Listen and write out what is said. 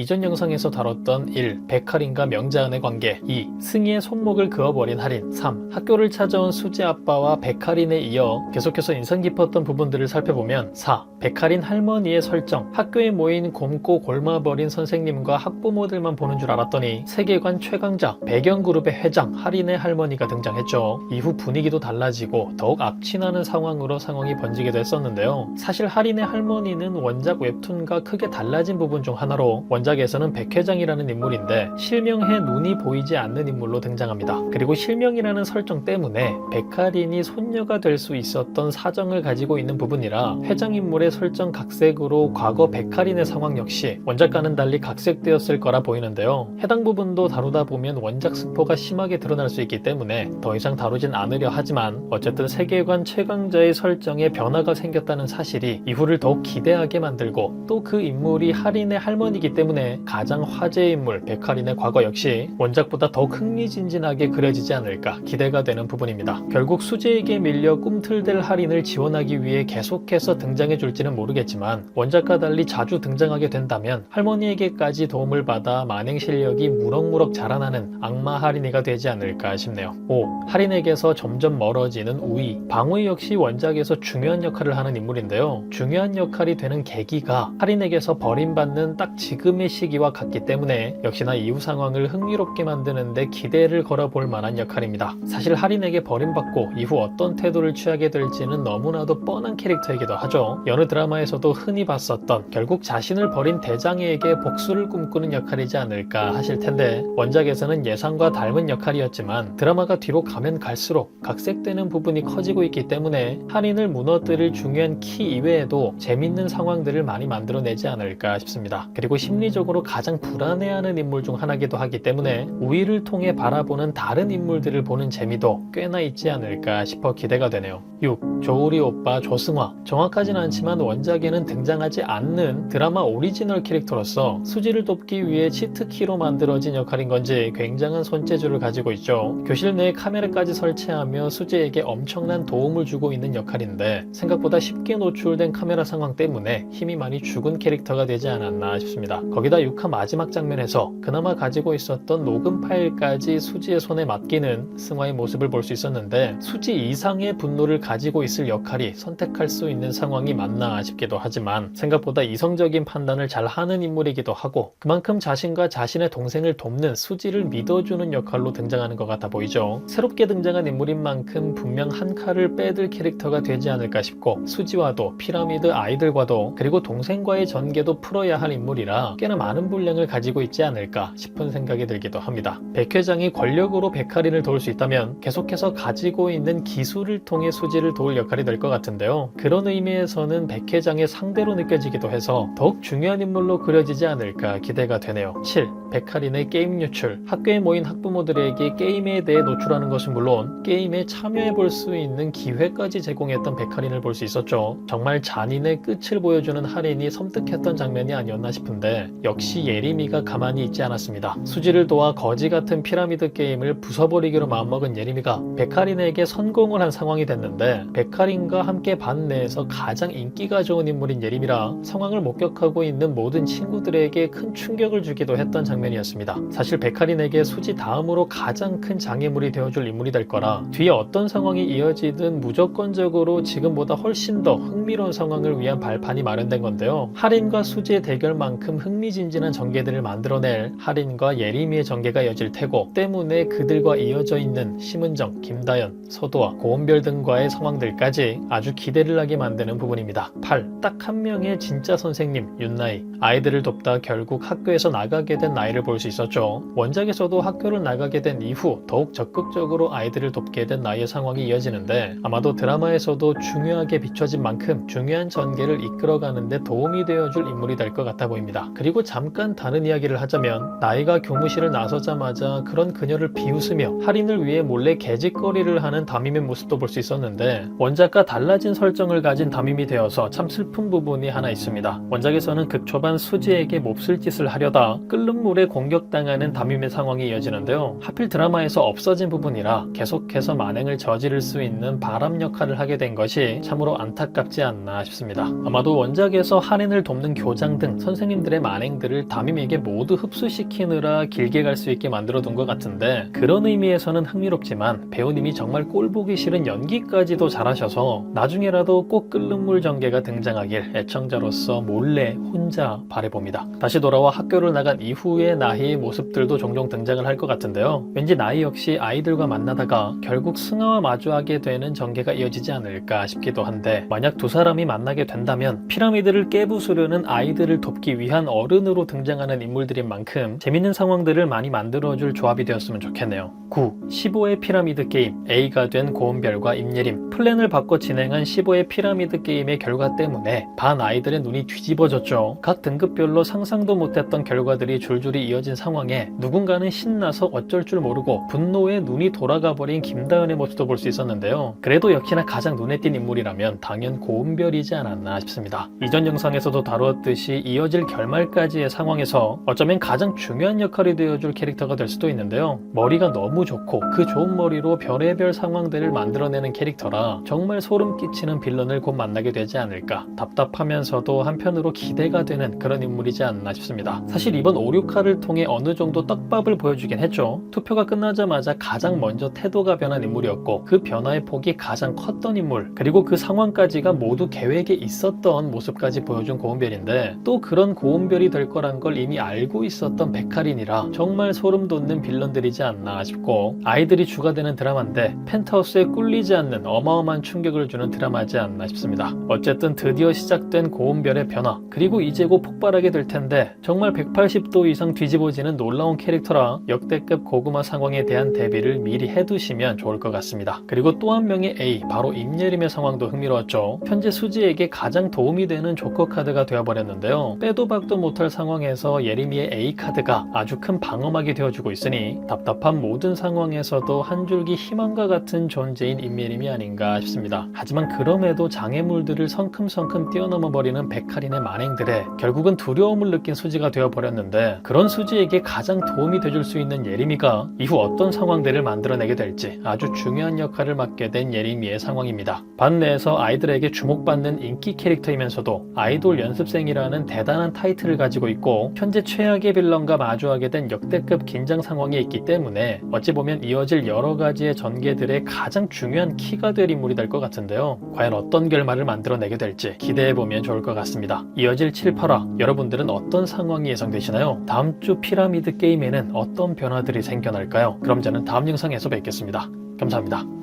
이전 영상에서 다뤘던 1. 백할인과 명자은의 관계 2. 승희의 손목을 그어버린 할인 3. 학교를 찾아온 수지 아빠와 백할인에 이어 계속해서 인상 깊었던 부분들을 살펴보면 4. 백할인 할머니의 설정 학교에 모인 곰고 골마버린 선생님과 학부모들만 보는 줄 알았더니 세계관 최강자 배경그룹의 회장 할인의 할머니가 등장했죠. 이후 분위기도 달라지고 더욱 악취나는 상황으로 상황이 번지기도 했었는데요. 사실 할인의 할머니는 원작 웹툰과 크게 달라진 부분 중 하나로 원작에서는 백회장이라는 인물인데 실명해 눈이 보이지 않는 인물로 등장합니다. 그리고 실명이라는 설정 때문에 백할인이 손녀가 될 수 있었던 사정을 가지고 있는 부분이라 회장 인물의 설정 각색으로 과거 백할인의 상황 역시 원작과는 달리 각색되었을 거라 보이는데요. 해당 부분도 다루다 보면 원작 스포가 심하게 드러날 수 있기 때문에 더 이상 다루진 않으려 하지만 어쨌든 세계관 최강자의 설정에 변화가 생겼다는 사실이 이후를 더욱 기대하게 만들고 또 그 인물이 할인의 할머니이기 때문에 가장 화제의 인물 백할인의 과거 역시 원작보다 더욱 흥미진진하게 그려지지 않을까 기대가 되는 부분입니다. 결국 수지에게 밀려 꿈틀댈 할인을 지원하기 위해 계속해서 등장해줄지는 모르겠지만 원작과 달리 자주 등장하게 된다면 할머니에게까지 도움을 받아 만행 실력이 무럭무럭 자라나는 악마 할인이가 되지 않을까 싶네요. 5. 할인에게서 점점 멀어지는 우이 방우이 역시 원작에서 중요한 역할을 하는 인물인데요. 중요한 역할이 되는 계기가 할인에게서 버림받는 딱 지금의 시기와 같기 때문에 역시나 이후 상황을 흥미롭게 만드는데 기대를 걸어볼 만한 역할입니다. 사실 할인에게 버림받고 이후 어떤 태도를 취하게 될지는 너무나도 뻔한 캐릭터이기도 하죠. 여느 드라마에서도 흔히 봤었던 결국 자신을 버린 대장에게 복수를 꿈꾸는 역할이지 않을까 하실 텐데 원작에서는 예상과 닮은 역할이었지만 드라마가 뒤로 가면 갈수록 각색되는 부분이 커지고 있기 때문에 할인을 무너뜨릴 중요한 키 이외에도 재밌는 상황들을 많이 만들어내지 않을까 싶습니다. 그리고 심리적으로 가장 불안해하는 인물 중 하나이기도 하기 때문에 우위를 통해 바라보는 다른 인물들을 보는 재미도 꽤나 있지 않을까 싶어 기대가 되네요. 6. 조우리 오빠 조승화 정확하진 않지만 원작에는 등장하지 않는 드라마 오리지널 캐릭터로서 수지를 돕기 위해 치트키로 만들어진 역할인 건지 굉장한 손재주를 가지고 있죠. 교실 내에 카메라까지 설치하며 수지에게 엄청난 도움을 주고 있는 역할인데 생각보다 쉽게 노출된 카메라 상황 때문에 힘이 많이 죽은 캐릭터가 되지 않았나 싶습니다. 거기다 6화 마지막 장면에서 그나마 가지고 있었던 녹음 파일까지 수지의 손에 맡기는 승화의 모습을 볼 수 있었는데 수지 이상의 분노를 가지고 있을 역할이 선택할 수 있는 상황이 맞나 싶기도 하지만 생각보다 이성적인 판단을 잘 하는 인물이기도 하고 그만큼 자신과 자신의 동생을 돕는 수지를 믿어주는 역할로 등장하는 것 같아 보이죠. 새롭게 등장한 인물인 만큼 분명 한 칼을 빼들 캐릭터가 되지 않을까 싶고 수지와도 피라미드 아이들과도 그리고 동생과의 전개도 풀어야 할 인물이라 꽤나 많은 분량을 가지고 있지 않을까 싶은 생각이 들기도 합니다. 백회장이 권력으로 백할인을 도울 수 있다면 계속해서 가지고 있는 기술을 통해 수지를 도울 역할이 될 것 같은데요. 그런 의미에서는 백회장의 상대로 느껴지기도 해서 더욱 중요한 인물로 그려지지 않을까 기대가 되네요. 7. 백할인의 게임 유출 학교에 모인 학부모들에게 게임에 대해 노출하는 것은 물론 게임에 참여해볼 수 있는 기회까지 제공했던 백할인을 볼 수 있었죠. 정말 잔인의 끝을 보여주는 할인이 섬뜩했던 장면이 아니었나 싶은데 역시 예림이가 가만히 있지 않았습니다. 수지를 도와 거지 같은 피라미드 게임을 부숴버리기로 마음먹은 예림이가 백할인에게 선공을 한 상황이 됐는데 백할인과 함께 반 내에서 가장 인기가 좋은 인물인 예림이라 상황을 목격하고 있는 모든 친구들에게 큰 충격을 주기도 했던 장면이었습니다. 사실 백할인에게 수지 다음으로 가장 큰 장애물이 되어줄 인물이 될 거라 뒤에 어떤 상황이 이어지든 무조건적으로 지금보다 훨씬 더 흥미로운 상황을 위한 발판이 마련된 건데요. 할인과 수지의 대결만큼 흥미진진한 전개들을 만들어낼 할인과 예림이의 전개가 이어질 테고 때문에 그들과 이어져 있는 심은정, 김다연, 서도아, 고은별 등과의 상황들까지 아주 기대를 하게 만드는 부분입니다. 8. 딱 한 명의 진짜 선생님 윤나이 아이들을 돕다 결국 학교에서 나가게 된 나이를 볼 수 있었죠. 원작에서도 학교를 나가게 된 이후 더욱 적극적으로 아이들을 돕게 된 나이의 상황이 이어지는데 아마도 드라마에서도 중요하게 비춰진 만큼 중요한 전개를 이끌어가는데 도움이 되어줄 인물이 될 것 같아 보입니다. 그리고 잠깐 다른 이야기를 하자면 나이가 교무실을 나서자마자 그런 그녀를 비웃으며 할인을 위해 몰래 개짓거리를 하는 담임의 모습도 볼 수 있었는데 원작과 달라진 설정을 가진 담임이 되어서 참 슬픈 부분이 하나 있습니다. 원작에서는 극초반 수지에게 몹쓸 짓을 하려다 끓는 물에 인물에 공격당하는 담임의 상황이 이어지는데요. 하필 드라마에서 없어진 부분이라 계속해서 만행을 저지를 수 있는 바람 역할을 하게 된 것이 참으로 안타깝지 않나 싶습니다. 아마도 원작에서 한인을 돕는 교장 등 선생님들의 만행들을 담임에게 모두 흡수시키느라 길게 갈 수 있게 만들어둔 것 같은데, 그런 의미에서는 흥미롭지만 배우님이 정말 꼴보기 싫은 연기까지도 잘하셔서 나중에라도 꼭 끓는 물 전개가 등장하길 애청자로서 몰래 혼자 바라봅니다. 다시 돌아와 학교를 나간 이후의 나희의 모습들도 종종 등장을 할 것 같은데요. 왠지 나희 역시 아이들과 만나다가 결국 승아와 마주하게 되는 전개가 이어지지 않을까 싶기도 한데, 만약 두 사람이 만나게 된다면 피라미드를 깨부수려는 아이들을 돕기 위한 어른으로 등장하는 인물들인 만큼 재밌는 상황들을 많이 만들어줄 조합이 되었으면 좋겠네요. 9. 15의 피라미드 게임. A가 된 고은별과 임예림. 플랜을 바꿔 진행한 15의 피라미드 게임의 결과 때문에 반 아이들의 눈이 뒤집어졌죠. 각 등급별로 상상도 못했던 결과들이 줄줄이 이어진 상황에 누군가는 신나서 어쩔 줄 모르고 분노에 눈이 돌아가 버린 김다은의 모습도 볼 수 있었는데요. 그래도 역시나 가장 눈에 띈 인물이라면 당연 고은별이지 않았나 싶습니다. 이전 영상에서도 다루었듯이 이어질 결말까지의 상황에서 어쩌면 가장 중요한 역할이 되어줄 캐릭터가 될 수도 있는데요. 머리가 너무 좋고 그 좋은 머리로 별의별 상황들을 만들어내는 캐릭터라 정말 소름 끼치는 빌런을 곧 만나게 되지 않을까, 답답하면서도 한편으로 기대가 되는 그런 인물이지 않나 싶습니다. 사실 이번 5, 6화를 통해 어느 정도 떡밥을 보여주긴 했죠. 투표가 끝나자마자 가장 먼저 태도가 변한 인물이었고, 그 변화의 폭이 가장 컸던 인물, 그리고 그 상황까지가 모두 계획에 있었던 모습까지 보여준 고은별인데, 또 그런 고은별이 될 거란 걸 이미 알고 있었던 백할인이라 정말 소름 돋는 빌런들이지 않나 싶고, 아이들이 주가 되는 드라마인데 펜트하우스에 꿀리지 않는 어마어마한 충격을 주는 드라마지 않나 싶습니다. 어쨌든 드디어 시작된 고은별의 변화, 그리고 이제 곧 폭발하게 될 텐데 정말 180도 이상 뒤집어지는 놀라운 캐릭터라 역대급 고구마 상황에 대한 대비를 미리 해두시면 좋을 것 같습니다. 그리고 또 한 명의 A, 바로 임예림의 상황도 흥미로웠죠. 현재 수지에게 가장 도움이 되는 조커 카드가 되어버렸는데요. 빼도 박도 못할 상황에서 예림이의 A 카드가 아주 큰 방어막이 되어주고 있으니 답답한 모든 상황에서도 한 줄기 희망과 같은 존재인 임예림이 아닌가 싶습니다. 하지만 그럼에도 장애물들을 성큼성큼 뛰어넘어 버리는 백할인의 만행들에 결국은 두려움을 느낀 수지가 되어버렸는데, 그런 수지에게 가장 도움이 돼줄 수 있는 예림이가 이후 어떤 상황들을 만들어내게 될지 아주 중요한 역할을 맡게 된 예림이의 상황입니다. 반 내에서 아이들에게 주목받는 인기 캐릭터이면서도 아이돌 연습생이라는 대단한 타이틀을 가지고 있고, 현재 최악의 빌런과 마주하게 된 역대급 긴장 상황에 있기 때문에 어찌 보면 이어질 여러 가지의 전개들의 가장 중요한 키가 될 인물이 될 것 같은데요. 과연 어떤 결말을 만들어내게 될지 기대해보면 좋을 것 같습니다. 이어질 7, 8화 여러분들은 어떤 상황이 예상되시나요? 다음 주 피라미드 게임에는 어떤 변화들이 생겨날까요? 그럼 저는 다음 영상에서 뵙겠습니다. 감사합니다.